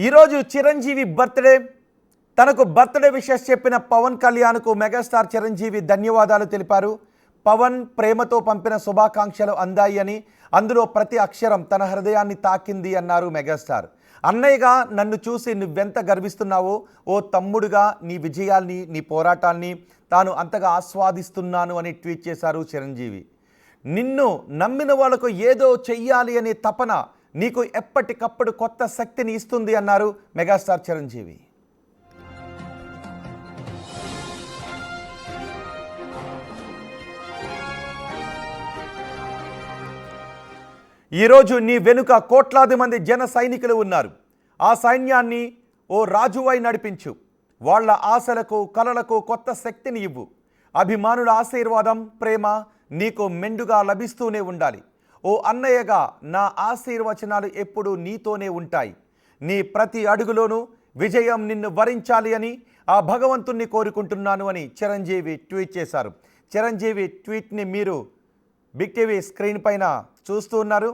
ఈరోజు చిరంజీవి బర్త్డే. తనకు birthday wishes చెప్పిన పవన్ కళ్యాణ్కు మెగాస్టార్ చిరంజీవి ధన్యవాదాలు తెలిపారు. పవన్ ప్రేమతో పంపిన శుభాకాంక్షలు అందాయి అని, అందులో ప్రతి అక్షరం తన హృదయాన్ని తాకింది అన్నారు మెగాస్టార్. అన్నయ్యగా నన్ను చూసి నువ్వెంత గర్విస్తున్నావో, ఓ తమ్ముడుగా నీ విజయాల్ని, నీ పోరాటాల్ని తాను అంతగా ఆస్వాదిస్తున్నాను అని ట్వీట్ చేశారు చిరంజీవి. నిన్ను నమ్మిన వాళ్ళకు ఏదో చెయ్యాలి అనే తపన నీకు ఎప్పటికప్పుడు కొత్త శక్తిని ఇస్తుంది అన్నారు మెగాస్టార్ చిరంజీవి. ఈరోజు నీ వెనుక కోట్లాది మంది జన సైనికులు ఉన్నారు. ఆ సైన్యాన్ని ఓ రాజువై నడిపించు. వాళ్ళ ఆశలకు, కలలకు కొత్త శక్తిని ఇవ్వు. అభిమానుల ఆశీర్వాదం, ప్రేమ నీకు మెండుగా లభిస్తూనే ఉండాలి. ఓ అన్నయ్యగా నా ఆశీర్వచనాలు ఎప్పుడూ నీతోనే ఉంటాయి. నీ ప్రతి అడుగులోనూ విజయం నిన్ను వరించాలి అని ఆ భగవంతుణ్ణి కోరుకుంటున్నాను అని చిరంజీవి ట్వీట్ చేశారు. చిరంజీవి ట్వీట్ని మీరు బిగ్ టీవీ స్క్రీన్ పైన చూస్తూ ఉన్నారు.